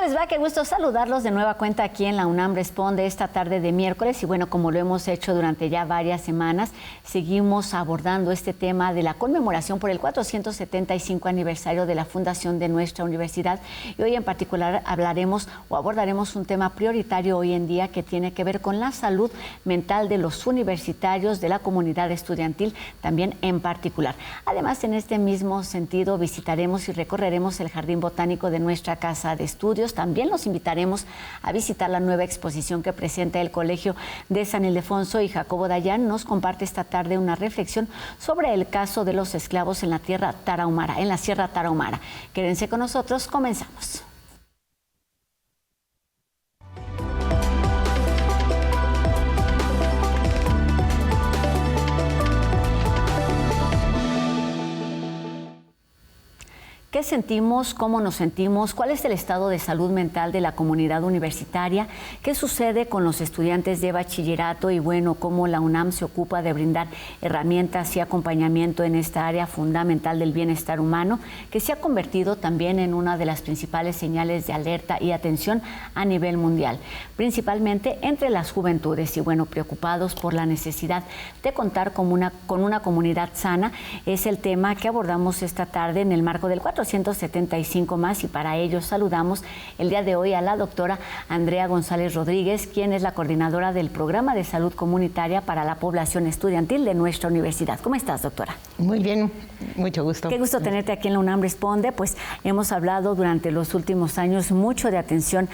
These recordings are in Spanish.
les va? Qué gusto saludarlos de nueva cuenta aquí en la UNAM Responde esta tarde de miércoles. Y bueno, como lo hemos hecho durante ya varias semanas, seguimos abordando este tema de la conmemoración por el 475 aniversario de la fundación de nuestra universidad. Y hoy en particular abordaremos un tema prioritario hoy en día que tiene que ver con la salud mental de los universitarios, de la comunidad estudiantil también en particular. Además, en este mismo sentido, visitaremos y recorreremos el Jardín Botánico de nuestra casa de estudios. También los invitaremos a visitar la nueva exposición que presenta el Colegio de San Ildefonso, y Jacobo Dayan nos comparte esta tarde una reflexión sobre el caso de los esclavos en la Sierra Tarahumara. Quédense con nosotros, comenzamos. ¿Qué sentimos? ¿Cómo nos sentimos? ¿Cuál es el estado de salud mental de la comunidad universitaria? ¿Qué sucede con los estudiantes de bachillerato? Y bueno, cómo la UNAM se ocupa de brindar herramientas y acompañamiento en esta área fundamental del bienestar humano, que se ha convertido también en una de las principales señales de alerta y atención a nivel mundial, principalmente entre las juventudes. Y bueno, preocupados por la necesidad de contar con una comunidad sana, es el tema que abordamos esta tarde en el marco del 475 más, y para ello saludamos el día de hoy a la doctora Andrea González Rodríguez, quien es la coordinadora del Programa de Salud Comunitaria para la Población Estudiantil de nuestra universidad. ¿Cómo estás, doctora? Muy bien, mucho gusto. Qué gusto tenerte aquí en la UNAM Responde. Pues hemos hablado durante los últimos años mucho de atención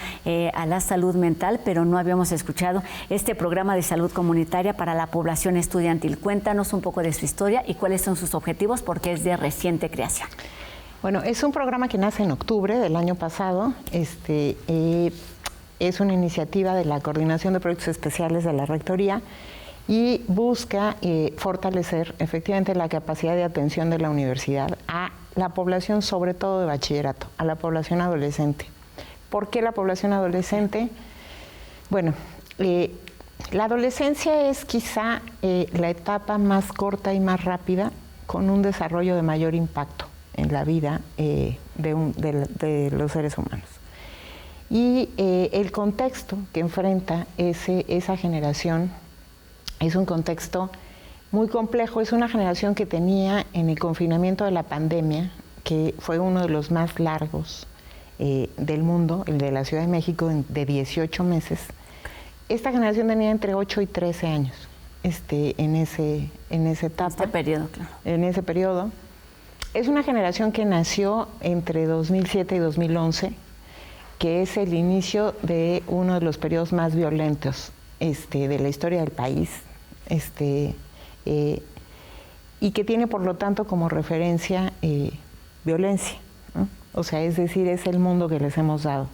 a la salud mental, pero no habíamos escuchado este Programa de Salud Comunitaria para la Población Estudiantil. Cuéntanos un poco de su historia y cuáles son sus objetivos, porque es de reciente creación. Bueno, es un programa que nace en octubre del año pasado. Es una iniciativa de la Coordinación de Proyectos Especiales de la Rectoría y busca fortalecer efectivamente la capacidad de atención de la universidad a la población, sobre todo de bachillerato, a la población adolescente. ¿Por qué la población adolescente? Bueno, la adolescencia es quizá la etapa más corta y más rápida, con un desarrollo de mayor impacto en la vida de los seres humanos. Y el contexto que enfrenta esa generación es un contexto muy complejo. Es una generación que tenía, en el confinamiento de la pandemia, que fue uno de los más largos del mundo, el de la Ciudad de México, de 18 meses, esta generación tenía entre 8 y 13 años en esa etapa. Este periodo, claro. En ese periodo. Es una generación que nació entre 2007 y 2011, que es el inicio de uno de los periodos más violentos de la historia del país, y que tiene, por lo tanto, como referencia violencia, ¿no? O sea, es decir, es el mundo que les hemos dado.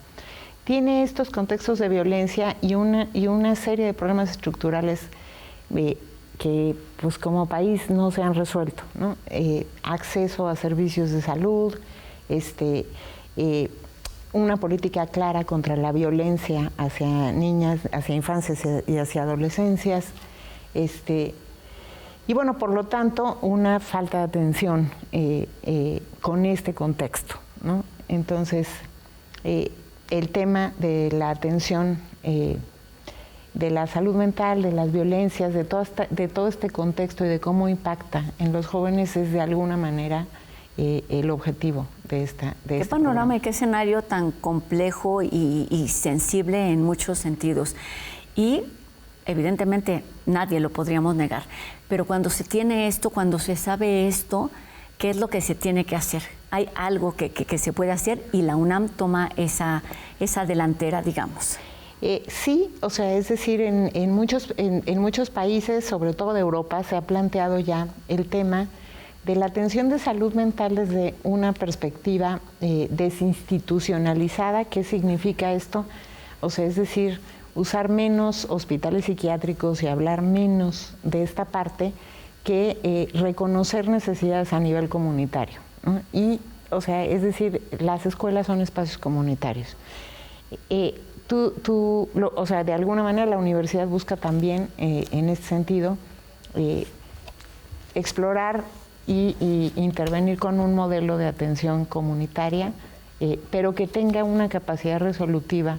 Tiene estos contextos de violencia y una serie de problemas estructurales que pues como país no se han resuelto, ¿no? Acceso a servicios de salud, una política clara contra la violencia hacia niñas, hacia infancias y hacia adolescencias, y bueno, por lo tanto, una falta de atención con este contexto, ¿no? Entonces, el tema de la atención de la salud mental, de las violencias, de todo este contexto y de cómo impacta en los jóvenes es de alguna manera el objetivo de este ¿Qué panorama y qué escenario tan complejo y sensible en muchos sentidos? Y evidentemente nadie lo podríamos negar, pero cuando se tiene esto, cuando se sabe esto, ¿qué es lo que se tiene que hacer? Hay algo que se puede hacer, y la UNAM toma esa delantera, digamos. Sí, o sea, es decir, en muchos países, sobre todo de Europa, se ha planteado ya el tema de la atención de salud mental desde una perspectiva desinstitucionalizada. ¿Qué significa esto? O sea, es decir, usar menos hospitales psiquiátricos y hablar menos de esta parte que reconocer necesidades a nivel comunitario, ¿no? Y, o sea, es decir, las escuelas son espacios comunitarios. O sea, de alguna manera la universidad busca también, en este sentido, explorar y intervenir con un modelo de atención comunitaria pero que tenga una capacidad resolutiva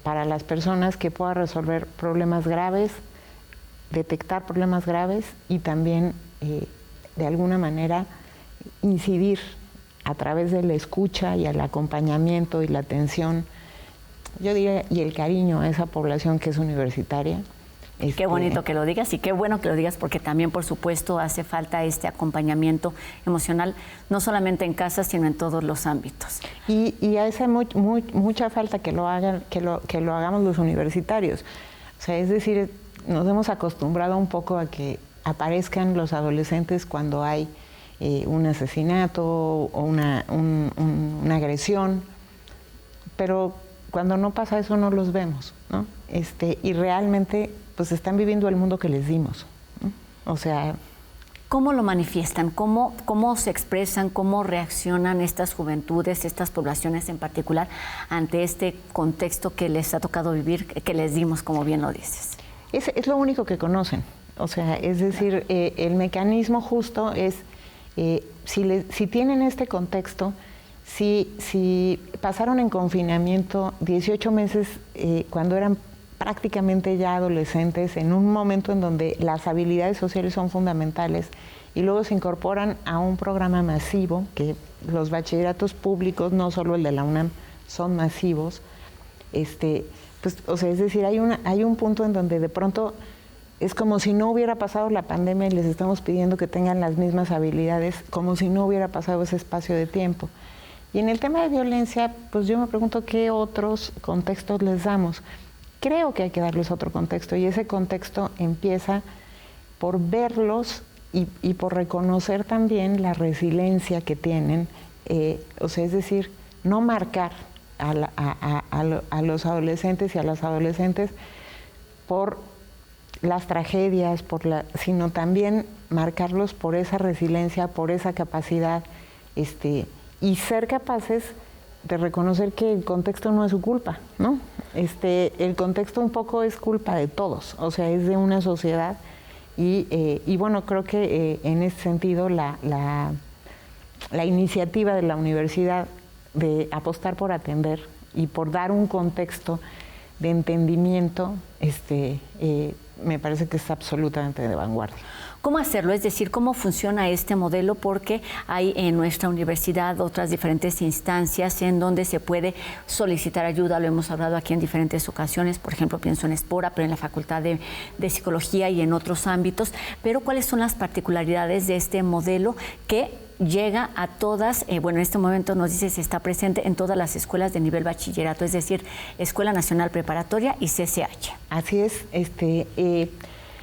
para las personas, que pueda resolver problemas graves, detectar problemas graves y también de alguna manera incidir a través de la escucha y el acompañamiento y la atención, yo diría, y el cariño a esa población que es universitaria. Qué bonito que lo digas y qué bueno que lo digas, porque también, por supuesto, hace falta este acompañamiento emocional, no solamente en casa, sino en todos los ámbitos. Y hace mucha falta que lo hagan, que lo hagamos los universitarios. O sea, es decir, nos hemos acostumbrado un poco a que aparezcan los adolescentes cuando hay un asesinato o una agresión, pero cuando no pasa eso no los vemos, ¿no? Y realmente pues están viviendo el mundo que les dimos, ¿no? O sea... ¿Cómo lo manifiestan? ¿Cómo se expresan? ¿Cómo reaccionan estas juventudes, estas poblaciones en particular, ante este contexto que les ha tocado vivir, que les dimos, como bien lo dices? Es lo único que conocen. O sea, es decir, el mecanismo justo es, si tienen este contexto, si pasaron en confinamiento 18 meses cuando eran prácticamente ya adolescentes, en un momento en donde las habilidades sociales son fundamentales, y luego se incorporan a un programa masivo, que los bachilleratos públicos, no solo el de la UNAM, son masivos, pues, o sea, es decir, hay un punto en donde de pronto es como si no hubiera pasado la pandemia y les estamos pidiendo que tengan las mismas habilidades, como si no hubiera pasado ese espacio de tiempo. Y en el tema de violencia, pues yo me pregunto qué otros contextos les damos. Creo que hay que darles otro contexto, y ese contexto empieza por verlos y por reconocer también la resiliencia que tienen, o sea, es decir, no marcar a los adolescentes y a las adolescentes por las tragedias, sino también marcarlos por esa resiliencia, por esa capacidad, y ser capaces de reconocer que el contexto no es su culpa, ¿no? El contexto un poco es culpa de todos, o sea, es de una sociedad, y bueno, creo que en ese sentido la iniciativa de la universidad de apostar por atender y por dar un contexto de entendimiento, me parece que es absolutamente de vanguardia. ¿Cómo hacerlo? Es decir, ¿cómo funciona este modelo? Porque hay en nuestra universidad otras diferentes instancias en donde se puede solicitar ayuda. Lo hemos hablado aquí en diferentes ocasiones. Por ejemplo, pienso en Espora, pero en la Facultad de Psicología y en otros ámbitos. Pero ¿cuáles son las particularidades de este modelo que llega a todas, bueno, en este momento nos dices está presente en todas las escuelas de nivel bachillerato, es decir, Escuela Nacional Preparatoria y CCH? Así es,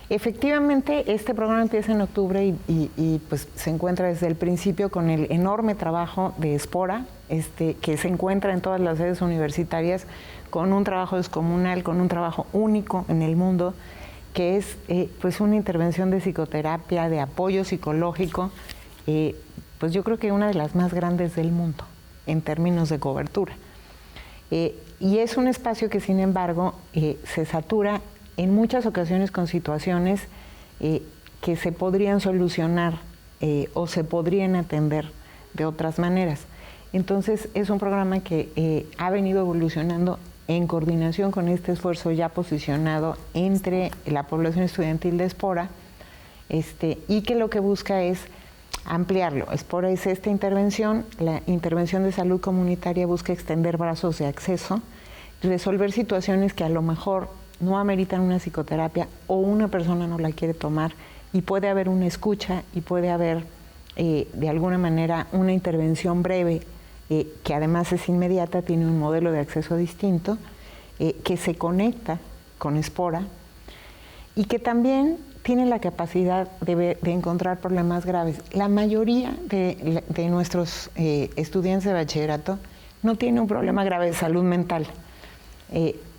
efectivamente este programa empieza en octubre y pues se encuentra desde el principio con el enorme trabajo de Espora, que se encuentra en todas las sedes universitarias con un trabajo descomunal, con un trabajo único en el mundo, que es pues una intervención de psicoterapia, de apoyo psicológico, pues yo creo que una de las más grandes del mundo en términos de cobertura. Y es un espacio que, sin embargo, se satura en muchas ocasiones con situaciones que se podrían solucionar o se podrían atender de otras maneras. Entonces, es un programa que ha venido evolucionando en coordinación con este esfuerzo ya posicionado entre la población estudiantil de Espora, y que lo que busca es ampliarlo. Espora es esta intervención, la intervención de salud comunitaria busca extender brazos de acceso, resolver situaciones que a lo mejor no ameritan una psicoterapia o una persona no la quiere tomar, y puede haber una escucha y puede haber de alguna manera una intervención breve que además es inmediata, tiene un modelo de acceso distinto, que se conecta con Espora y que también tiene la capacidad de encontrar problemas graves. La mayoría de nuestros estudiantes de bachillerato no tiene un problema grave de salud mental.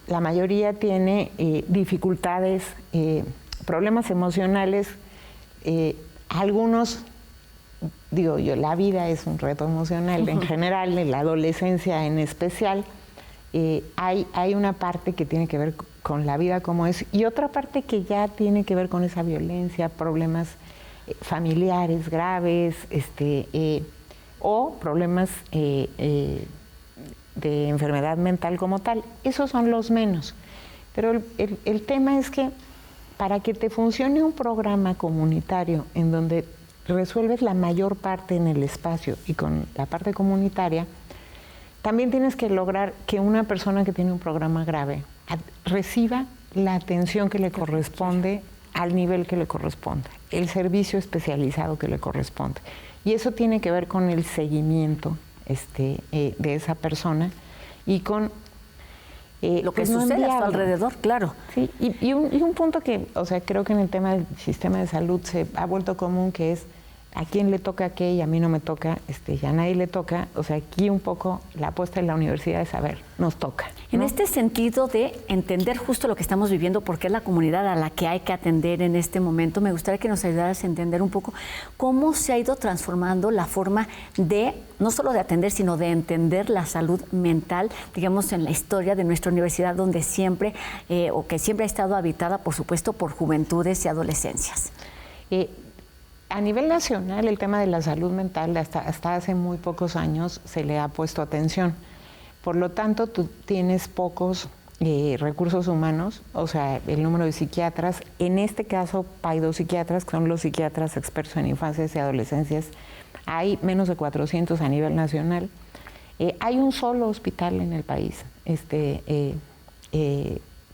La mayoría tiene dificultades, problemas emocionales, algunos, digo yo, la vida es un reto emocional en general, en la adolescencia en especial. Hay una parte que tiene que ver con la vida como es, y otra parte que ya tiene que ver con esa violencia, problemas familiares graves, o problemas de enfermedad mental como tal. Esos son los menos. Pero el tema es que para que te funcione un programa comunitario en donde resuelves la mayor parte en el espacio y con la parte comunitaria, también tienes que lograr que una persona que tiene un programa grave reciba la atención que le corresponde al nivel que le corresponde, el servicio especializado que le corresponde. Y eso tiene que ver con el seguimiento de esa persona y con lo que sucede a su alrededor, claro. Sí, y un punto que, o sea, creo que en el tema del sistema de salud se ha vuelto común, que es a quién le toca qué y a mí no me toca, y a nadie le toca. O sea, aquí un poco la apuesta de la universidad es saber, nos toca, ¿no? En este sentido de entender justo lo que estamos viviendo, porque es la comunidad a la que hay que atender en este momento, me gustaría que nos ayudaras a entender un poco cómo se ha ido transformando la forma de, no solo de atender, sino de entender la salud mental, digamos, en la historia de nuestra universidad, donde siempre, o que siempre ha estado habitada, por supuesto, por juventudes y adolescencias. A nivel nacional, el tema de la salud mental hasta hace muy pocos años se le ha puesto atención. Por lo tanto, tú tienes pocos recursos humanos, o sea, el número de psiquiatras, en este caso, paidopsiquiatras, que son los psiquiatras expertos en infancias y adolescencias, hay menos de 400 a nivel nacional. Hay un solo hospital en el país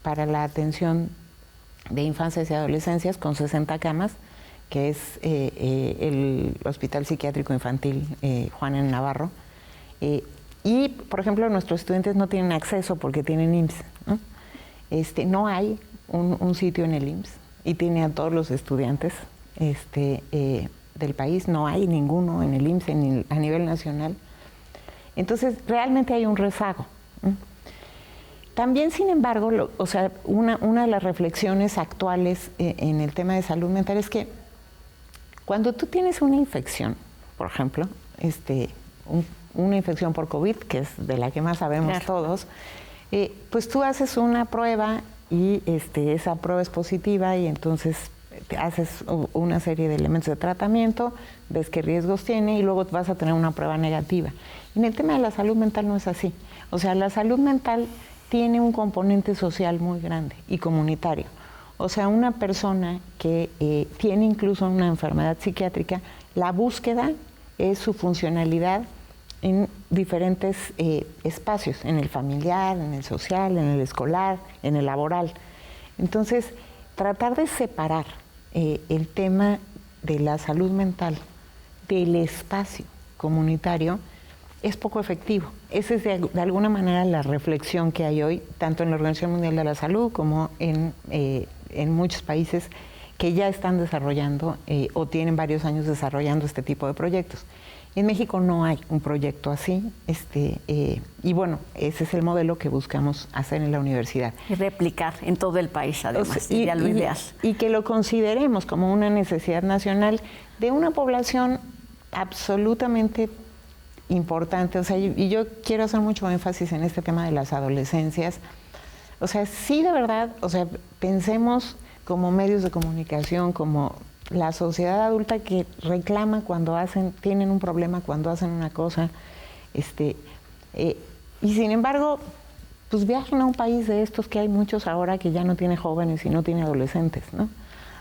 para la atención de infancias y adolescencias con 60 camas, que es el Hospital Psiquiátrico Infantil Juan N. Navarro. Y, por ejemplo, nuestros estudiantes no tienen acceso porque tienen IMSS, ¿no? No hay un sitio en el IMSS y tiene a todos los estudiantes del país. No hay ninguno en el IMSS a nivel nacional. Entonces, realmente hay un rezago, ¿no? También, sin embargo, una de las reflexiones actuales en el tema de salud mental es que cuando tú tienes una infección, por ejemplo, una infección por COVID, que es de la que más sabemos, claro, todos, pues tú haces una prueba y esa prueba es positiva y entonces haces una serie de elementos de tratamiento, ves qué riesgos tiene y luego vas a tener una prueba negativa. En el tema de la salud mental no es así. O sea, la salud mental tiene un componente social muy grande y comunitario. O sea, una persona que tiene incluso una enfermedad psiquiátrica, la búsqueda es su funcionalidad en diferentes espacios, en el familiar, en el social, en el escolar, en el laboral. Entonces, tratar de separar el tema de la salud mental del espacio comunitario es poco efectivo. Esa es de alguna manera la reflexión que hay hoy, tanto en la Organización Mundial de la Salud como en muchos países que ya están desarrollando o tienen varios años desarrollando este tipo de proyectos. En México no hay un proyecto así, y bueno, ese es el modelo que buscamos hacer en la universidad. Y replicar en todo el país, además, sería lo ideal. Y que lo consideremos como una necesidad nacional de una población absolutamente importante. O sea, y yo quiero hacer mucho énfasis en este tema de las adolescencias. O sea, sí, de verdad, o sea, pensemos como medios de comunicación, como la sociedad adulta que reclama cuando tienen un problema, cuando hacen una cosa, y sin embargo, pues viajan a un país de estos que hay muchos ahora que ya no tiene jóvenes y no tiene adolescentes, ¿no?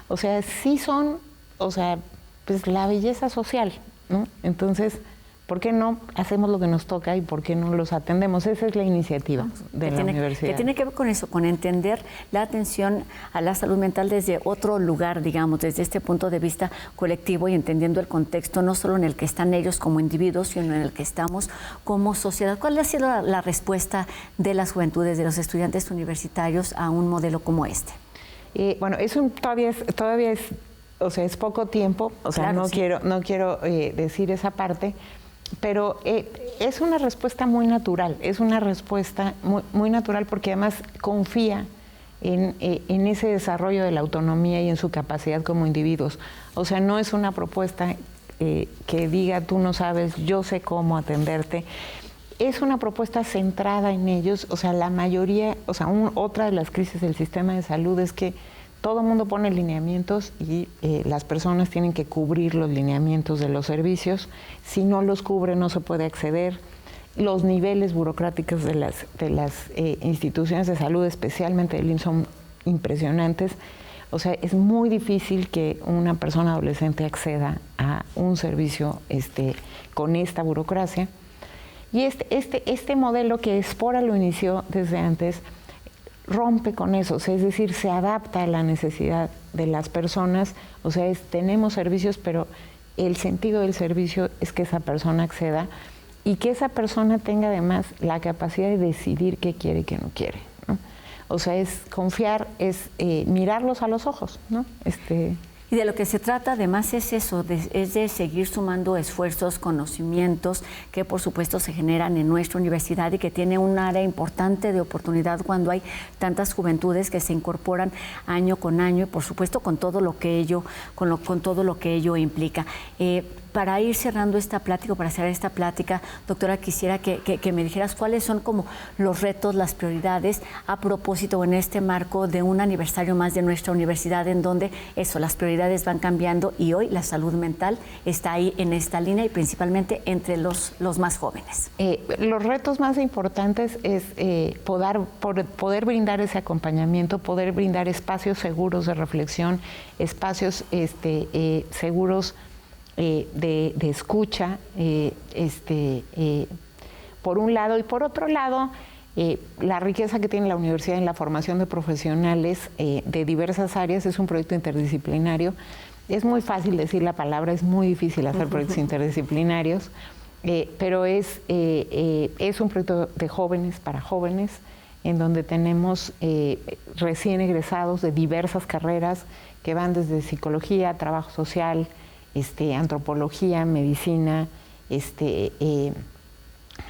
O sea, sí son, o sea, pues la belleza social, ¿no? Entonces, ¿por qué no hacemos lo que nos toca y por qué no los atendemos? Esa es la iniciativa de la universidad. Que tiene que ver con eso, con entender la atención a la salud mental desde otro lugar, digamos, desde este punto de vista colectivo y entendiendo el contexto, no solo en el que están ellos como individuos, sino en el que estamos como sociedad. ¿Cuál ha sido la respuesta de las juventudes, de los estudiantes universitarios a un modelo como este? Bueno, eso todavía es, o sea, es poco tiempo, o sea, claro, no quiero decir esa parte. Pero es una respuesta muy natural, es una respuesta muy natural porque además confía en ese desarrollo de la autonomía y en su capacidad como individuos. O sea, no es una propuesta que diga tú no sabes, yo sé cómo atenderte. Es una propuesta centrada en ellos. O sea, la mayoría, o sea, otra de las crisis del sistema de salud es que todo el mundo pone lineamientos y las personas tienen que cubrir los lineamientos de los servicios. Si no los cubre, no se puede acceder. los niveles burocráticos de las instituciones de salud, especialmente del IMSS, son impresionantes. O sea, es muy difícil que una persona adolescente acceda a un servicio con esta burocracia. Y este modelo que Espora lo inició desde antes, rompe con eso, o sea, es decir, se adapta a la necesidad de las personas. O sea, tenemos servicios, pero el sentido del servicio es que esa persona acceda y que esa persona tenga además la capacidad de decidir qué quiere y qué no quiere, ¿no? O sea, es confiar, es mirarlos a los ojos, ¿no? Y de lo que se trata además es eso, es de seguir sumando esfuerzos, conocimientos que por supuesto se generan en nuestra universidad y que tiene un área importante de oportunidad cuando hay tantas juventudes que se incorporan año con año y por supuesto con todo lo que ello, con todo lo que ello implica. Para ir cerrando esta plática, para cerrar esta plática, doctora, quisiera que me dijeras cuáles son como los retos, las prioridades a propósito en este marco de un aniversario más de nuestra universidad, en donde las prioridades van cambiando y hoy la salud mental está ahí en esta línea y principalmente entre los más jóvenes. Los retos más importantes es poder brindar ese acompañamiento, poder brindar espacios seguros de reflexión, espacios seguros de escucha, por un lado, y por otro lado, la riqueza que tiene la universidad en la formación de profesionales de diversas áreas. Es un proyecto interdisciplinario. Es muy fácil decir la palabra, es muy difícil hacer proyectos interdisciplinarios, pero es un proyecto de jóvenes para jóvenes, en donde tenemos recién egresados de diversas carreras que van desde psicología, trabajo social, antropología, medicina,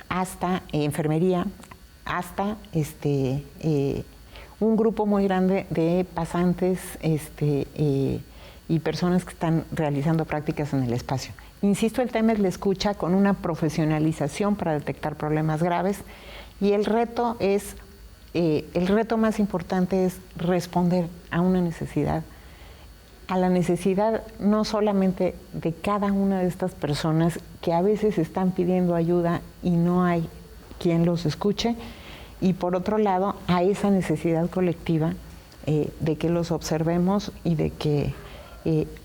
hasta enfermería, hasta un grupo muy grande de pasantes y personas que están realizando prácticas en el espacio. Insisto, el tema es la escucha con una profesionalización para detectar problemas graves, y el reto más importante es responder a una necesidad, a la necesidad no solamente de cada una de estas personas que a veces están pidiendo ayuda y no hay quien los escuche, y por otro lado a esa necesidad colectiva de que los observemos y de que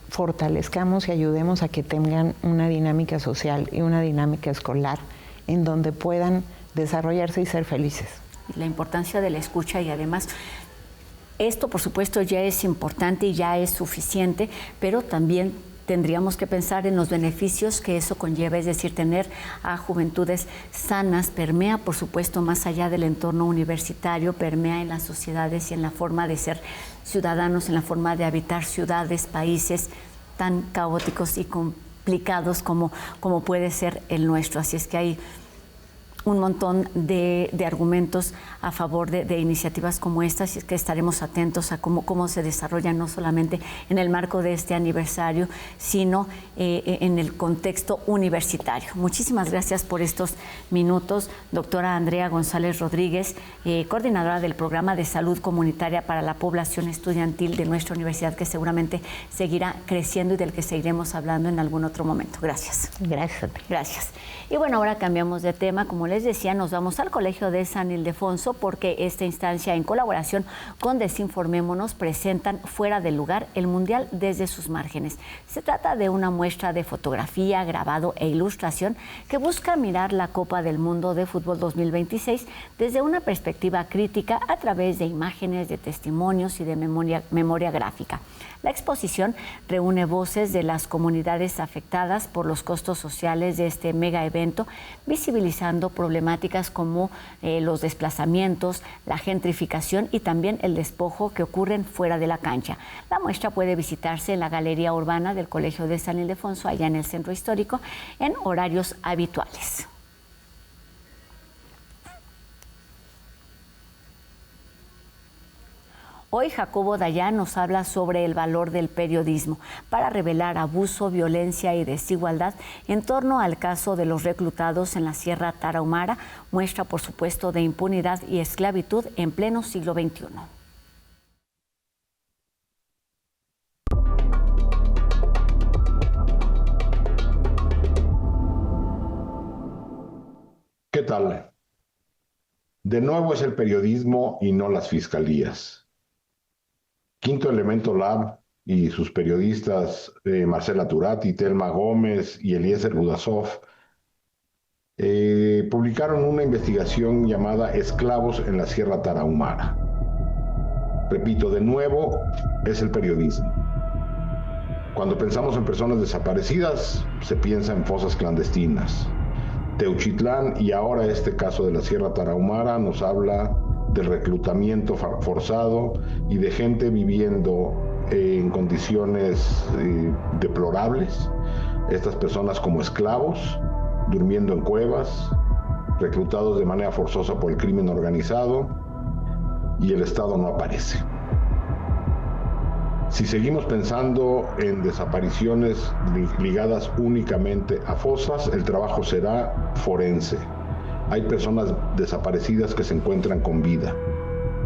fortalezcamos y ayudemos a que tengan una dinámica social y una dinámica escolar en donde puedan desarrollarse y ser felices. La importancia de la escucha, y además esto, por supuesto, ya es importante y ya es suficiente, pero también tendríamos que pensar en los beneficios que eso conlleva, es decir, tener a juventudes sanas, permea, por supuesto, más allá del entorno universitario, permea en las sociedades y en la forma de ser ciudadanos, en la forma de habitar ciudades, países tan caóticos y complicados como puede ser el nuestro. Así es que hay un montón de argumentos a favor de iniciativas como estas, y es que estaremos atentos a cómo se desarrollan, no solamente en el marco de este aniversario, sino en el contexto universitario. Muchísimas gracias por estos minutos, doctora Andrea González Rodríguez, coordinadora del Programa de Salud Comunitaria para la Población Estudiantil de nuestra universidad, que seguramente seguirá creciendo y del que seguiremos hablando en algún otro momento. Gracias. Gracias a ti. Gracias. Y bueno, ahora cambiamos de tema. Como les decía, nos vamos al Colegio de San Ildefonso, porque esta instancia, en colaboración con Desinformémonos, presentan Fuera del Lugar, el Mundial desde sus márgenes. Se trata de una muestra de fotografía, grabado e ilustración que busca mirar la Copa del Mundo de Fútbol 2026 desde una perspectiva crítica a través de imágenes, de testimonios y de memoria gráfica. La exposición reúne voces de las comunidades afectadas por los costos sociales de este mega evento, visibilizando problemáticas como los desplazamientos, la gentrificación y también el despojo que ocurren fuera de la cancha. La muestra puede visitarse en la Galería Urbana del Colegio de San Ildefonso, allá en el Centro Histórico, en horarios habituales. Hoy Jacobo Dayan nos habla sobre el valor del periodismo para revelar abuso, violencia y desigualdad en torno al caso de los reclutados en la Sierra Tarahumara, muestra por supuesto de impunidad y esclavitud en pleno siglo XXI. ¿Qué tal? De nuevo es el periodismo y no las fiscalías. Quinto Elemento Lab y sus periodistas Marcela Turati, Telma Gómez y Eliezer Budasov publicaron una investigación llamada Esclavos en la Sierra Tarahumara. Repito, de nuevo es el periodismo. Cuando pensamos en personas desaparecidas, se piensa en fosas clandestinas. Teuchitlán y ahora este caso de la Sierra Tarahumara nos habla del reclutamiento forzado y de gente viviendo en condiciones deplorables, estas personas como esclavos, durmiendo en cuevas, reclutados de manera forzosa por el crimen organizado, y el Estado no aparece. Si seguimos pensando en desapariciones ligadas únicamente a fosas, el trabajo será forense. Hay personas desaparecidas que se encuentran con vida.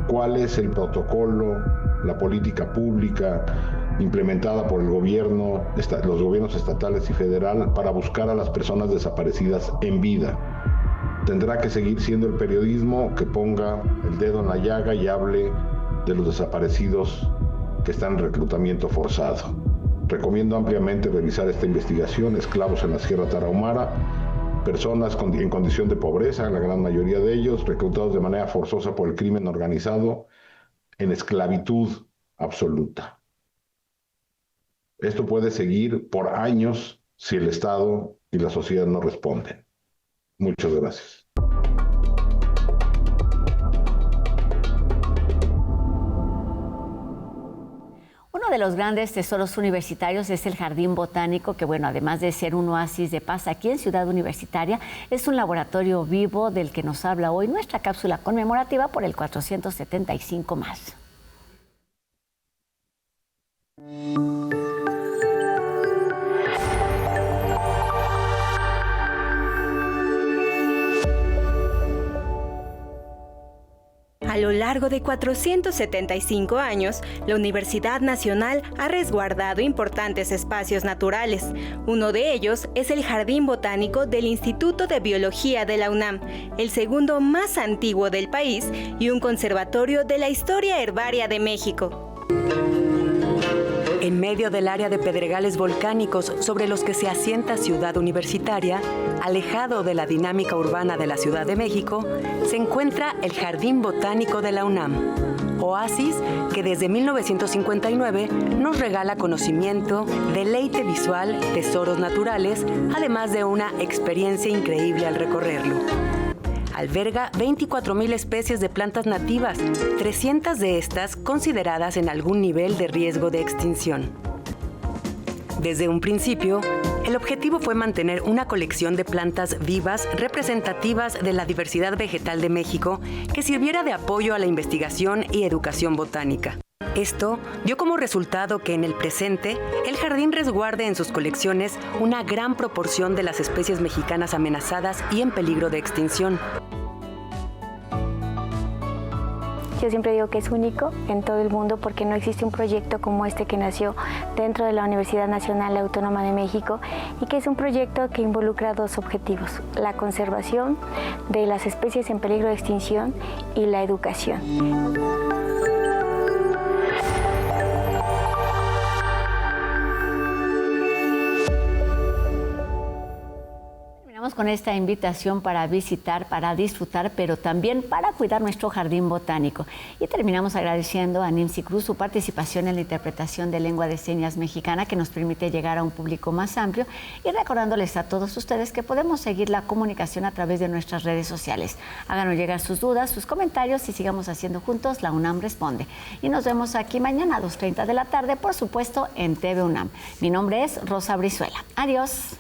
¿Cuál es el protocolo, la política pública implementada por el gobierno, los gobiernos estatales y federal para buscar a las personas desaparecidas en vida? Tendrá que seguir siendo el periodismo que ponga el dedo en la llaga y hable de los desaparecidos que están en reclutamiento forzado. Recomiendo ampliamente revisar esta investigación, Esclavos en la Sierra Tarahumara, personas en condición de pobreza, la gran mayoría de ellos, reclutados de manera forzosa por el crimen organizado, en esclavitud absoluta. Esto puede seguir por años si el Estado y la sociedad no responden. Muchas gracias. Uno de los grandes tesoros universitarios es el Jardín Botánico, que bueno, además de ser un oasis de paz aquí en Ciudad Universitaria, es un laboratorio vivo del que nos habla hoy nuestra cápsula conmemorativa por el 475 más. A lo largo de 475 años, la Universidad Nacional ha resguardado importantes espacios naturales. Uno de ellos es el Jardín Botánico del Instituto de Biología de la UNAM, el segundo más antiguo del país y un conservatorio de la historia herbaria de México. En medio del área de pedregales volcánicos sobre los que se asienta Ciudad Universitaria, alejado de la dinámica urbana de la Ciudad de México, se encuentra el Jardín Botánico de la UNAM, oasis que desde 1959 nos regala conocimiento, deleite visual, tesoros naturales, además de una experiencia increíble al recorrerlo. Alberga 24,000 especies de plantas nativas, 300 de estas consideradas en algún nivel de riesgo de extinción. Desde un principio, el objetivo fue mantener una colección de plantas vivas representativas de la diversidad vegetal de México que sirviera de apoyo a la investigación y educación botánica. Esto dio como resultado que en el presente, el jardín resguarde en sus colecciones una gran proporción de las especies mexicanas amenazadas y en peligro de extinción. Yo siempre digo que es único en todo el mundo porque no existe un proyecto como este que nació dentro de la Universidad Nacional Autónoma de México y que es un proyecto que involucra dos objetivos: la conservación de las especies en peligro de extinción y la educación. Con esta invitación para visitar, para disfrutar, pero también para cuidar nuestro jardín botánico. Y terminamos agradeciendo a Nimsi Cruz su participación en la interpretación de lengua de señas mexicana que nos permite llegar a un público más amplio y recordándoles a todos ustedes que podemos seguir la comunicación a través de nuestras redes sociales. Háganos llegar sus dudas, sus comentarios y sigamos haciendo juntos La UNAM Responde. Y nos vemos aquí mañana a 2:30 de la tarde, por supuesto, en TV UNAM. Mi nombre es Rosa Brizuela. Adiós.